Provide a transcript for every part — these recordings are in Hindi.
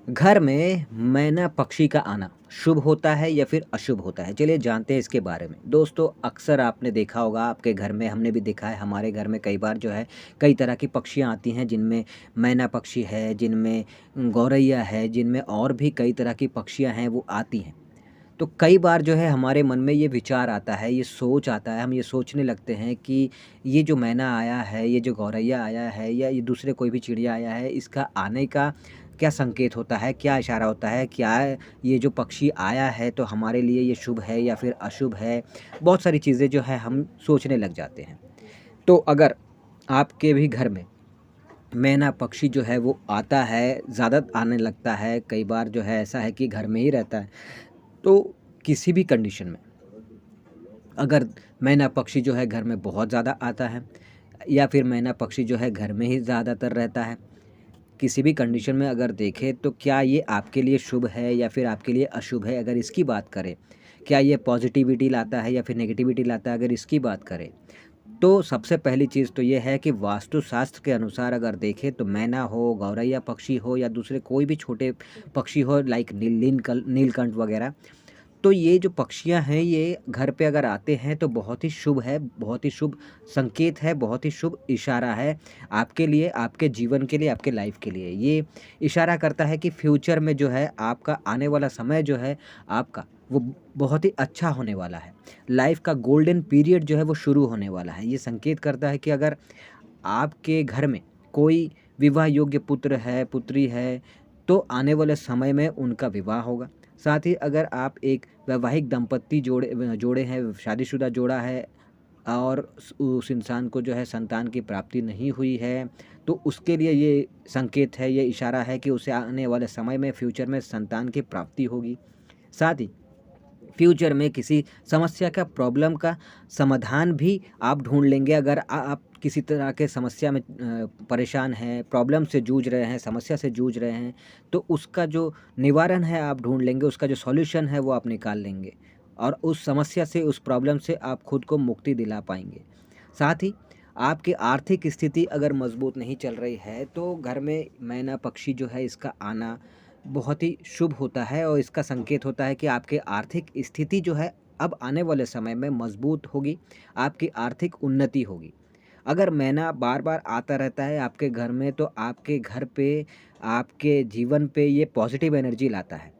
घर में मैना पक्षी का आना शुभ होता है या फिर अशुभ होता है? चलिए जानते हैं इसके बारे में। दोस्तों अक्सर आपने देखा होगा आपके घर में, हमने भी देखा है हमारे घर में कई बार जो है कई तरह की पक्षियाँ आती हैं जिनमें मैना पक्षी है, जिनमें गौरैया है, जिनमें और भी कई तरह की पक्षियाँ हैं वो आती हैं। तो कई बार जो है हमारे मन में ये विचार आता है, ये सोच आता है, हम ये सोचने लगते हैं कि ये जो मैना आया है, ये जो गौरैया आया है या ये दूसरे कोई भी चिड़िया आया है, इसका आने का क्या संकेत होता है, क्या इशारा होता है? क्या ये जो पक्षी आया है तो हमारे लिए ये शुभ है या फिर अशुभ है? बहुत सारी चीज़ें जो है हम सोचने लग जाते हैं। तो अगर आपके भी घर में मैना पक्षी जो है वो आता है, ज़्यादा आने लगता है, कई बार जो है ऐसा है कि घर में ही रहता है। तो किसी भी कंडीशन में अगर मैना पक्षी जो है घर में बहुत ज़्यादा आता है या फिर मैना पक्षी जो है घर में ही ज़्यादातर रहता है, किसी भी कंडीशन में अगर देखें तो क्या ये आपके लिए शुभ है या फिर आपके लिए अशुभ है? अगर इसकी बात करें, क्या ये पॉजिटिविटी लाता है या फिर नेगेटिविटी लाता है? अगर इसकी बात करें, तो सबसे पहली चीज़ तो ये है कि वास्तुशास्त्र के अनुसार अगर देखें तो मैना हो, गौरैया पक्षी हो या दूसरे कोई भी छोटे पक्षी हो लाइक नीलकंठ वगैरह, तो ये जो पक्षियाँ हैं ये घर पे अगर आते हैं तो बहुत ही शुभ है, बहुत ही शुभ संकेत है, बहुत ही शुभ इशारा है आपके लिए, आपके जीवन के लिए, आपके लाइफ के लिए। ये इशारा करता है कि फ्यूचर में जो है आपका आने वाला समय जो है आपका वो बहुत ही अच्छा होने वाला है। लाइफ का गोल्डन पीरियड जो है वो शुरू होने वाला है। ये संकेत करता है कि अगर आपके घर में कोई विवाह योग्य पुत्र है, पुत्री है, तो आने वाले समय में उनका विवाह होगा। साथ ही अगर आप एक वैवाहिक दंपत्ति जोड़े हैं, शादीशुदा जोड़ा है और उस इंसान को जो है संतान की प्राप्ति नहीं हुई है, तो उसके लिए ये संकेत है, ये इशारा है कि उसे आने वाले समय में फ्यूचर में संतान की प्राप्ति होगी। साथ ही फ्यूचर में किसी समस्या का प्रॉब्लम का समाधान भी आप ढूँढ लेंगे अगर आप किसी तरह के समस्या में परेशान हैं, प्रॉब्लम से जूझ रहे हैं, समस्या से जूझ रहे हैं, तो उसका जो निवारण है आप ढूँढ लेंगे, उसका जो सॉल्यूशन है वो आप निकाल लेंगे और उस समस्या से, उस प्रॉब्लम से आप खुद को मुक्ति दिला पाएँगे। साथ ही आपकी आर्थिक स्थिति अगर मज़बूत नहीं चल रही है, तो घर में मैना पक्षी जो है इसका आना बहुत ही शुभ होता है और इसका संकेत होता है कि आपकी आर्थिक स्थिति जो है अब आने वाले समय में मजबूत होगी, आपकी आर्थिक उन्नति होगी। अगर मैना बार-बार आता रहता है आपके घर में तो आपके घर पे, आपके जीवन पे ये पॉजिटिव एनर्जी लाता है।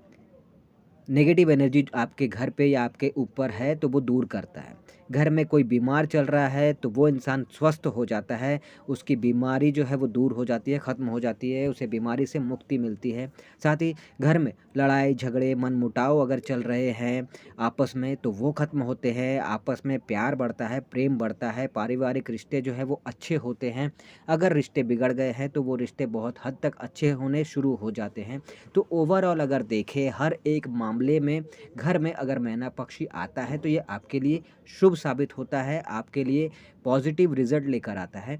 नेगेटिव एनर्जी आपके घर पे या आपके ऊपर है तो वो दूर करता है। घर में कोई बीमार चल रहा है तो वो इंसान स्वस्थ हो जाता है, उसकी बीमारी जो है वो दूर हो जाती है, ख़त्म हो जाती है, उसे बीमारी से मुक्ति मिलती है। साथ ही घर में लड़ाई झगड़े मनमुटाव अगर चल रहे हैं आपस में तो वो ख़त्म होते हैं, आपस में प्यार बढ़ता है, प्रेम बढ़ता है, पारिवारिक रिश्ते जो है वो अच्छे होते हैं। अगर रिश्ते बिगड़ गए हैं तो वो रिश्ते बहुत हद तक अच्छे होने शुरू हो जाते हैं। तो ओवरऑल अगर देखें हर एक मामले में घर में अगर मैना पक्षी आता है तो ये आपके लिए शुभ साबित होता है, आपके लिए पॉजिटिव रिज़ल्ट लेकर आता है।